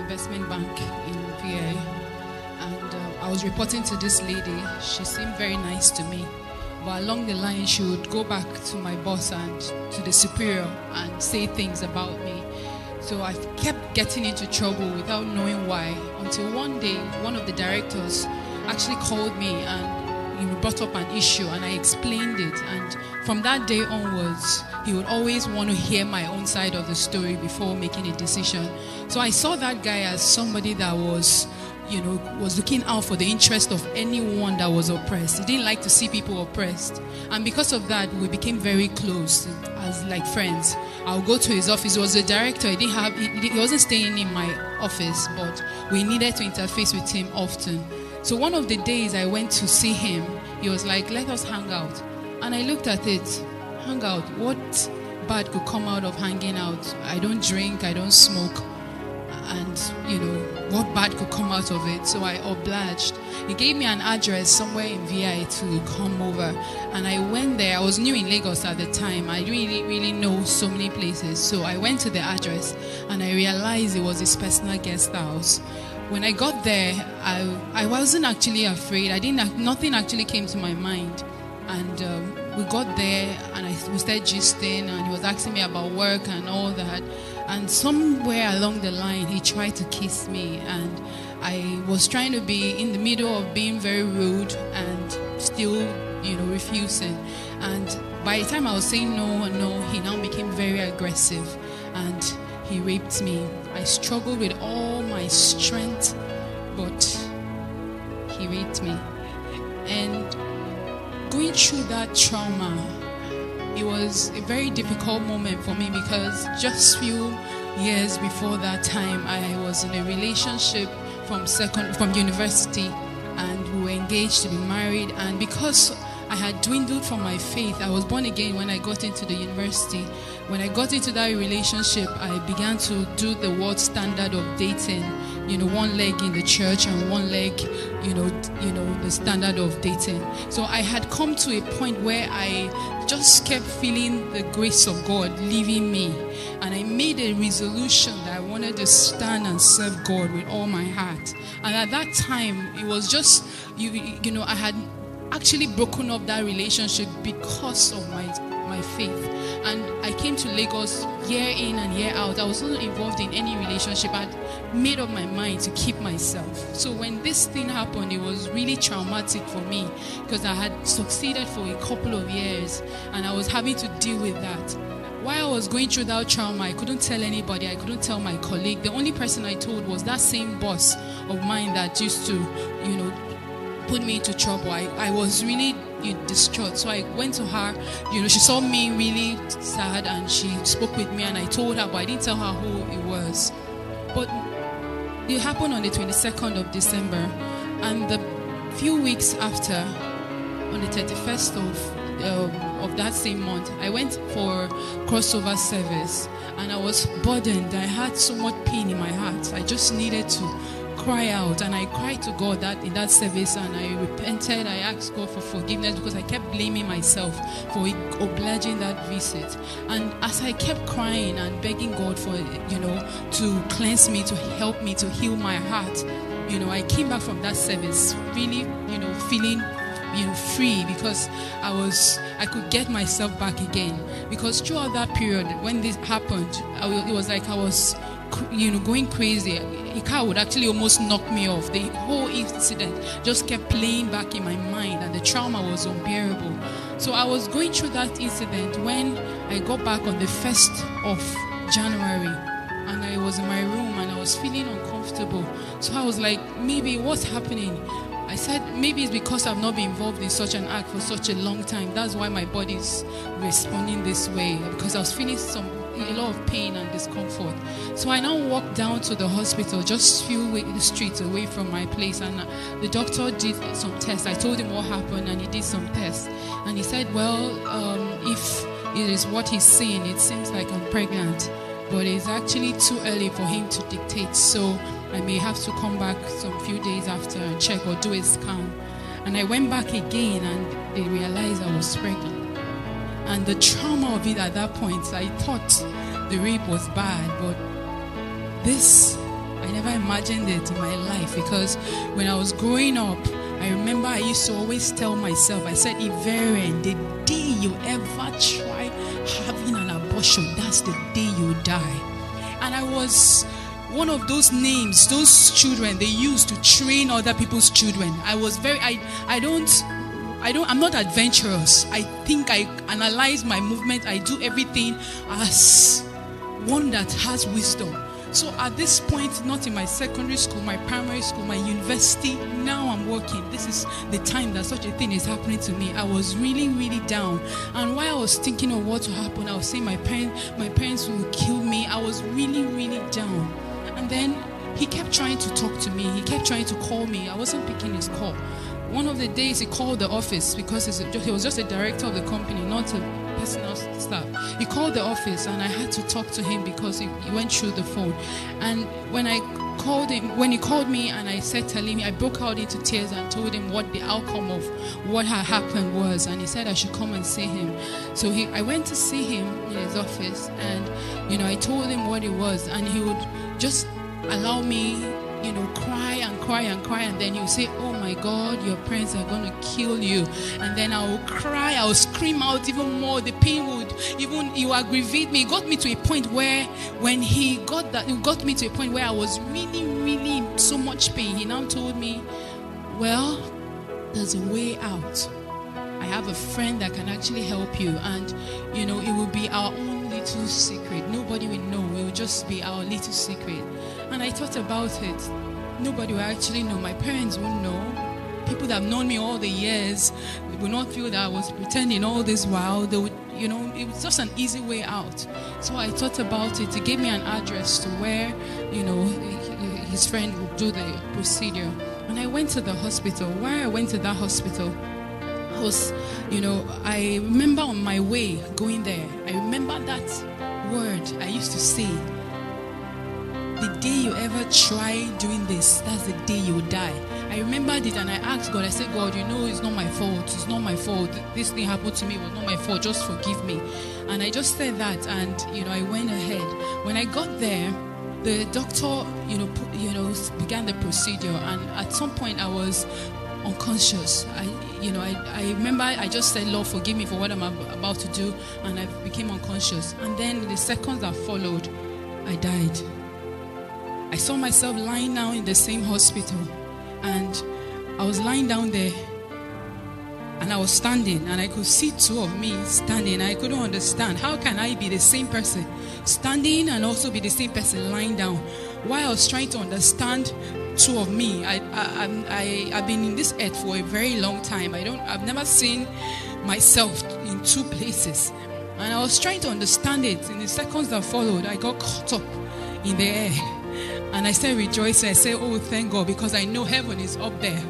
investment bank in VA, and I was reporting to this lady. She seemed very nice to me, but along the line she would go back to my boss and to the superior and say things about me. So I kept getting into trouble without knowing why, until one day one of the directors actually called me and brought up an issue, and I explained it. And from that day onwards, he would always want to hear my own side of the story before making a decision. So I saw that guy as somebody that was looking out for the interest of anyone that was oppressed. He didn't like to see people oppressed. And because of that, we became very close as like friends. I'll go to his office. He was a director. He wasn't staying in my office, but we needed to interface with him often. So one of the days I went to see him, he was like, let us hang out. And I looked at it, hang out, what bad could come out of hanging out? I don't drink, I don't smoke. And, what bad could come out of it? So I obliged. He gave me an address somewhere in VI to come over. And I went there. I was new in Lagos at the time. I didn't really know so many places. So I went to the address and I realized it was his personal guest house. When I got there, I wasn't actually afraid. Nothing actually came to my mind. And we got there and we started gisting, and he was asking me about work and all that. And somewhere along the line, he tried to kiss me, and I was trying to be in the middle of being very rude and still, refusing. And by the time I was saying no, he now became very aggressive, and he raped me. I struggled with all my strength, but he raped me. And going through that trauma, it was a very difficult moment for me, because just few years before that time, I was in a relationship from university, and we were engaged to be married. And because I had dwindled from my faith, I was born again when I got into the university. When I got into that relationship, I began to do the world standard of dating, one leg in the church and one leg, the standard of dating. So I had come to a point where I just kept feeling the grace of God leaving me. And I made a resolution that I wanted to stand and serve God with all my heart. And at that time, it was just, I had actually broken up that relationship because of my faith. And I came to Lagos year in and year out. I was not involved in any relationship. I'd made up my mind to keep myself. So when this thing happened, it was really traumatic for me, because I had succeeded for a couple of years and I was having to deal with that. While I was going through that trauma, I couldn't tell anybody. I couldn't tell my colleague. The only person I told was that same boss of mine that used to, put me into trouble. I was really distraught. So I went to her. She saw me really sad and she spoke with me, and I told her, but I didn't tell her who it was. But it happened on the 22nd of December, and the few weeks after, on the 31st of that same month, I went for crossover service, and I was burdened. I had so much pain in my heart. I just needed to cry out, and I cried to God that in that service, and I repented. I asked God for forgiveness, because I kept blaming myself for obliging that visit. And as I kept crying and begging God for to cleanse me, to help me, to heal my heart, I came back from that service really feeling free, because I could get myself back again. Because throughout that period when this happened, it was like I was going crazy. A car would actually almost knock me off. The whole incident just kept playing back in my mind, and the trauma was unbearable. So I was going through that incident when I got back on the 1st of January, and I was in my room and I was feeling uncomfortable. So I was like, maybe what's happening? I said, maybe it's because I've not been involved in such an act for such a long time. That's why my body's responding this way, because I was feeling a lot of pain and discomfort. So I now walked down to the hospital, just few streets away from my place, and the doctor did some tests. I told him what happened, and he did some tests. And he said, well, if it is what he's saying, it seems like I'm pregnant, but it's actually too early for him to dictate. So I may have to come back some few days after and check or do a scan. And I went back again, and they realized I was pregnant. And the trauma of it at that point, I thought the rape was bad, but this, I never imagined it in my life, because when I was growing up, I remember I used to always tell myself, I said, Iveren, the day you ever try having an abortion, that's the day you die. And I was one of those names, those children they used to train other people's children. I was very, I'm not adventurous. I think I analyze my movement. I do everything as one that has wisdom. So at this point, not in my secondary school, my primary school, my university, now I'm working. This is the time that such a thing is happening to me. I was really, really down. And while I was thinking of what will happen, I was saying my parents will kill me. I was really, really down. And then he kept trying to talk to me. He kept trying to call me. I wasn't picking his call. One of the days he called the office, because he was just a director of the company, not a personal staff. He called the office and I had to talk to him because he went through the phone. And when he called me and I said, telling me, I broke out into tears and told him what the outcome of what had happened was. And he said I should come and see him. So I went to see him in his office, and I told him what it was, and he would just allow me cry and cry and cry, and then he'll say, oh my God, your parents are going to kill you. And then I will cry, I will scream out even more. The pain it will aggravate me. It got me to a point where when it got me to a point where I was really, really so much pain. He now told me, well, there's a way out. I have a friend that can actually help you, and it will be our own little secret. Nobody will know. It will just be our little secret. And I thought about it. Nobody will actually know. My parents won't know. People that have known me all the years will not feel that I was pretending all this while. They would, it was just an easy way out. So I thought about it. He gave me an address to where, his friend would do the procedure. And I went to the hospital. Why I went to that hospital was, I remember on my way going there, I remember that word I used to say. The day you ever try doing this, that's the day you will die. I remembered it and I asked God, I said, God, it's not my fault. It's not my fault. This thing happened to me. It was not my fault. Just forgive me. And I just said that, and, I went ahead. When I got there, the doctor, began the procedure, and at some point I was unconscious. I remember I just said, Lord, forgive me for what I'm about to do, and I became unconscious. And then in the seconds that followed, I died. I saw myself lying down in the same hospital, and I was lying down there, and I was standing, and I could see two of me standing. I couldn't understand, how can I be the same person standing and also be the same person lying down? While I was trying to understand two of me, I've been in this earth for a very long time. I've never seen myself in two places, and I was trying to understand it. In the seconds that followed, I got caught up in the air. And I started rejoicing. I said, oh, thank God, because I know heaven is up there.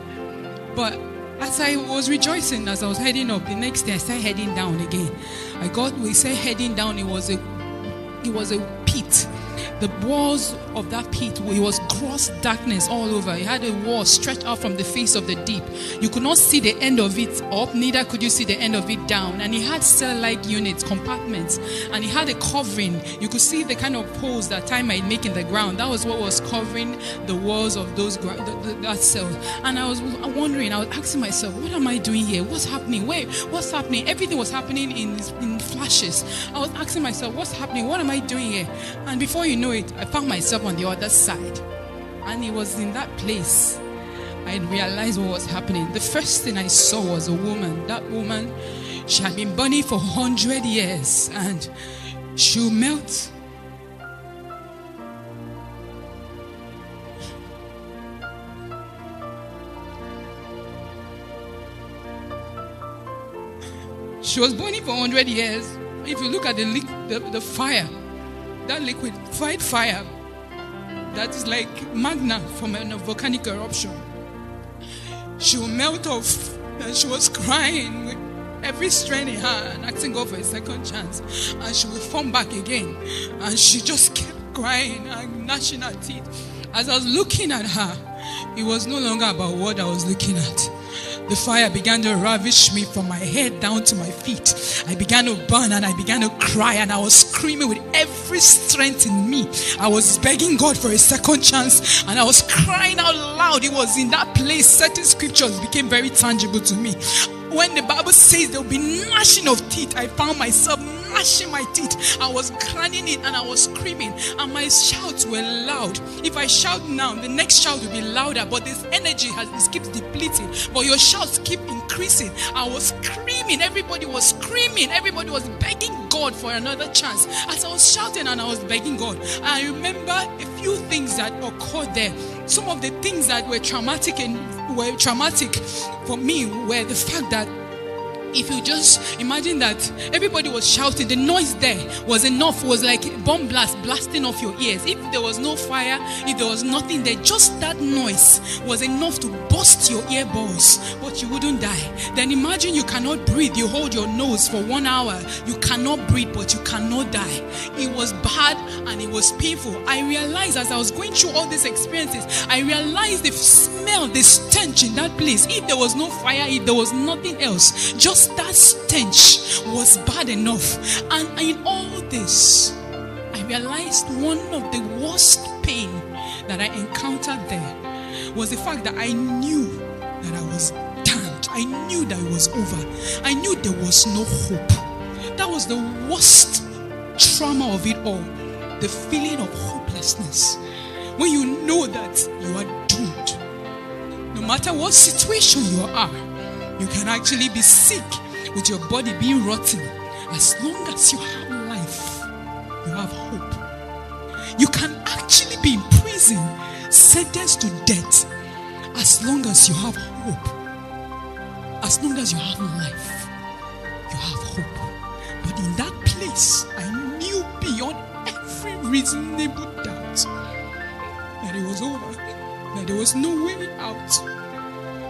But as I was rejoicing, as I was heading up, the next day I started heading down again. We said heading down, it was a pit. The walls of that pit, it was gross darkness all over. It had a wall stretched out from the face of the deep. You could not see the end of it up, neither could you see the end of it down. And it had cell-like units, compartments, and it had a covering. You could see the kind of holes that time might make in the ground. That was what was covering the walls of those that cells. And I was wondering, I was asking myself, what am I doing here? What's happening? What's happening? Everything was happening in flashes. I was asking myself, what's happening? What am I doing here? And before you know it, I found myself on the other side. And it was in that place I realized what was happening. The first thing I saw was a woman. That woman, she had been burning for 100 years, and she would melt. She was burning for 100 years. If you look at the fire, that liquefied fire, that is like magna from a volcanic eruption. She will melt off, and she was crying with every strength in her and asking God for a second chance, and she will form back again. And she just kept crying and gnashing her teeth. As I was looking at her, it was no longer about what I was looking at. The fire began to ravish me from my head down to my feet. I began to burn and I began to cry, and I was screaming with every strength in me. I was begging God for a second chance, and I was crying out loud. It was in that place certain scriptures became very tangible to me. When the Bible says there will be gnashing of teeth, I found myself gnashing my teeth. I was grinding it and I was screaming, and my shouts were loud. If I shout now, the next shout will be louder, but this energy it keeps depleting, but your shouts keep increasing. I was screaming, everybody was screaming, everybody was begging God for another chance. As I was shouting and I was begging God, I remember a few things that occurred there. Some of the things that were traumatic for me were the fact that if you just imagine that everybody was shouting, the noise there was enough, was like bomb blast blasting off your ears. If there was no fire, if there was nothing there, just that noise was enough to burst your earballs, but you wouldn't die. Then imagine you cannot breathe. You hold your nose for 1 hour. You cannot breathe, but you cannot die. It was bad and it was painful. I realized as I was going through all these experiences, I realized the smell, the stench in that place. If there was no fire, if there was nothing else, just that stench was bad enough. And in all this, I realized one of the worst pain that I encountered there was the fact that I knew that I was damned. I knew that it was over. I knew there was no hope. That was the worst trauma of it all. The feeling of hopelessness. When you know that you are doomed. No matter what situation you are, you can actually be sick with your body being rotten. As long as you have life, you have hope. You can actually be in prison, sentenced to death. As long as you have hope. As long as you have life, you have hope. But in that place, I knew beyond every reasonable doubt that it was over, that there was no way out.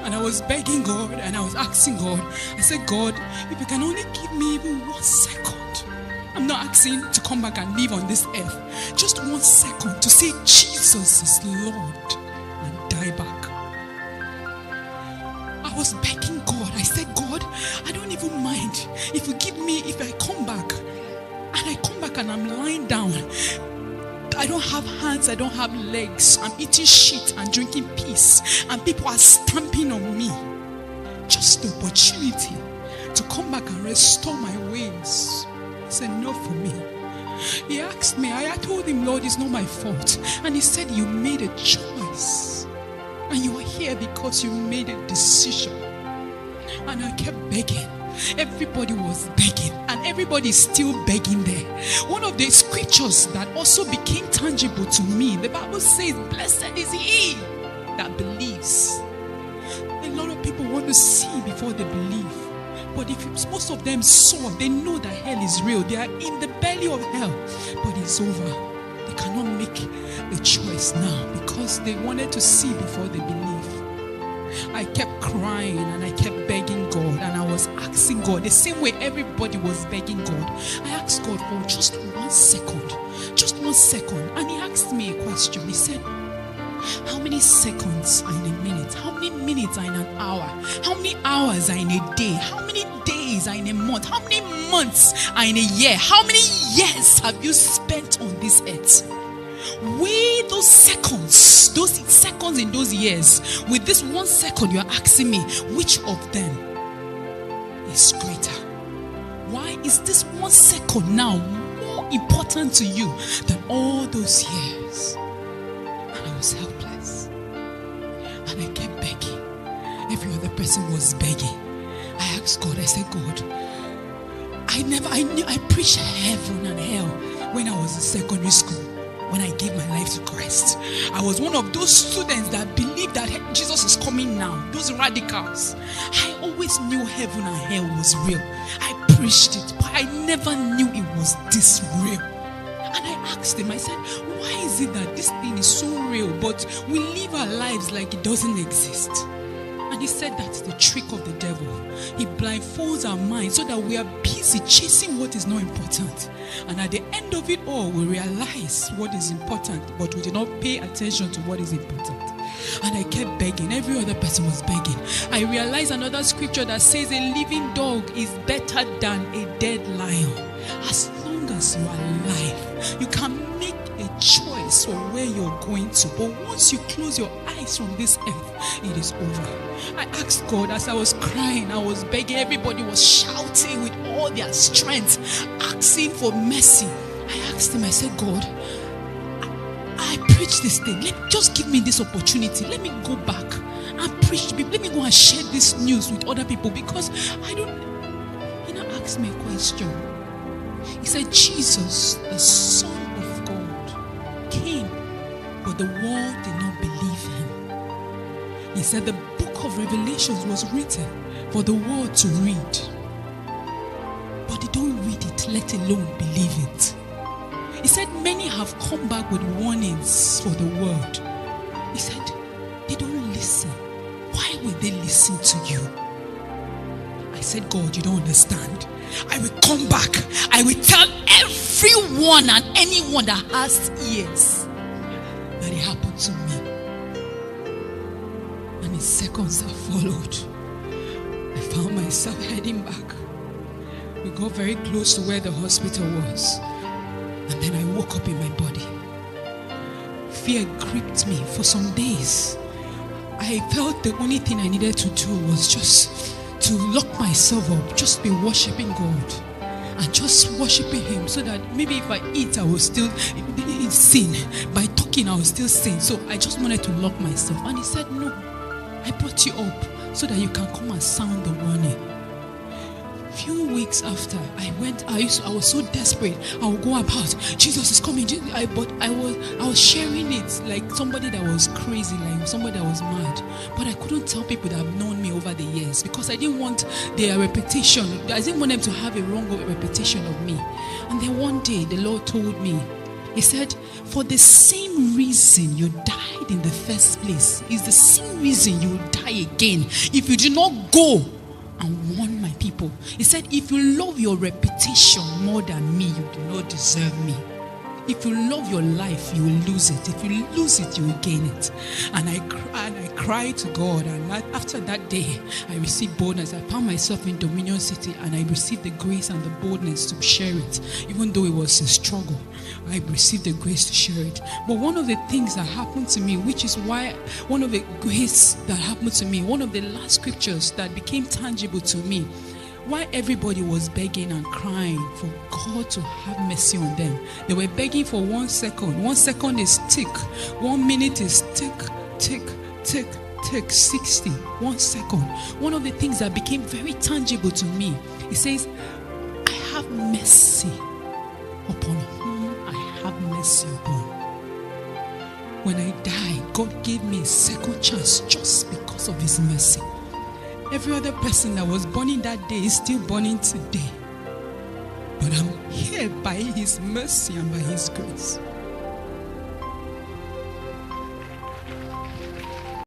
And I was begging God and I was asking God. I said, God, if you can only give me even 1 second. I'm not asking to come back and live on this earth. Just 1 second to say Jesus is Lord and die back. I was begging God. I said, God, I don't even mind if you give me, if I come back. And I come back and I'm lying down. I don't have hands, I don't have legs. I'm eating shit and drinking piss, and people are stamping on me. Just the opportunity to come back and restore my ways. It's enough for me. He asked me, I told him, Lord, it's not my fault. And he said, you made a choice. And you are here because you made a decision. And I kept begging. Everybody was begging, and everybody is still begging there. One of the scriptures that also became tangible to me, the Bible says, blessed is he that believes. A lot of people want to see before they believe. But if most of them saw, they know that hell is real. They are in the belly of hell, but it's over. They cannot make the choice now because they wanted to see before they believe. I kept crying and I kept begging God, and I was asking God the same way everybody was begging God. I asked God for just 1 second, and he asked me a question. He said, how many seconds are in a minute? How many minutes are in an hour? How many hours are in a day? How many days are in a month? How many months are in a year? How many years have you spent on this earth? Weigh those seconds in those years. With this 1 second, you're asking me, which of them is greater? Why is this 1 second now more important to you than all those years? And I was helpless. And I kept begging. Every other person was begging. I asked God, I said, God, I preached heaven and hell when I was in secondary school. When I gave my life to Christ, I was one of those students that believed that Jesus is coming now. Those radicals. I always knew heaven and hell was real. I preached it, but I never knew it was this real. And I asked him, I said, why is it that this thing is so real, but we live our lives like it doesn't exist? And And he said that's the trick of the devil. He blindfolds our minds so that we are busy chasing what is not important. And at the end of it all, we realize what is important, but we do not pay attention to what is important. And I kept begging. Every other person was begging. I realized another scripture that says a living dog is better than a dead lion. As long as you are alive, you can make a choice for where you're going to. But once you close your eyes from this earth, it is over. I asked God as I was crying, I was begging. Everybody was shouting with all their strength, asking for mercy. I asked him, I said, God, I preach this thing. Just give me this opportunity. Let me go back and preach to people. Let me go and share this news with other people, because I don't. He now asked me a question. He said, Jesus, the Son of God, came, but the world did not believe him. He said the book of Revelations was written for the world to read, but they don't read it, let alone believe it. He said many have come back with warnings for the world. He said they don't listen. Why will they listen to you? I said, God, you don't understand. I will come back. I will tell everyone and anyone that has ears that it happened to me. And in seconds that followed, I found myself heading back. We got very close to where the hospital was. And then I woke up in my body. Fear gripped me for some days. I felt the only thing I needed to do was just to lock myself up, just be worshiping God and just worshiping him, so that maybe if I eat, I will still sin. By talking, I will still sin. So I just wanted to lock myself. And he said, no, I brought you up so that you can come and sound the warning. Few weeks after, I was so desperate. I would go about, Jesus is coming. But I was sharing it like somebody that was crazy, like somebody that was mad. But I couldn't tell people that have known me over the years, because I didn't want their reputation. I didn't want them to have a wrong reputation of me. And then one day, the Lord told me, he said, for the same reason you died in the first place is the same reason you will die again if you do not go and warn my people. He said, if you love your reputation more than me, you do not deserve me. If you love your life, you will lose it. If you lose it, you will gain it. And I cried to God. And after that day, I received boldness. I found myself in Dominion City, and I received the grace and the boldness to share it. Even though it was a struggle, I received the grace to share it. But one of the things that happened to me, which is why one of the grace that happened to me, one of the last scriptures that became tangible to me, why everybody was begging and crying for God to have mercy on them. They were begging for 1 second. 1 second is tick. 1 minute is tick, tick, tick, tick, 60. 1 second. One of the things that became very tangible to me, it says, I have mercy upon whom I have mercy upon. When I died, God gave me a second chance just because of his mercy. Every other person that was burning that day is still burning today. But I'm here by his mercy and by his grace.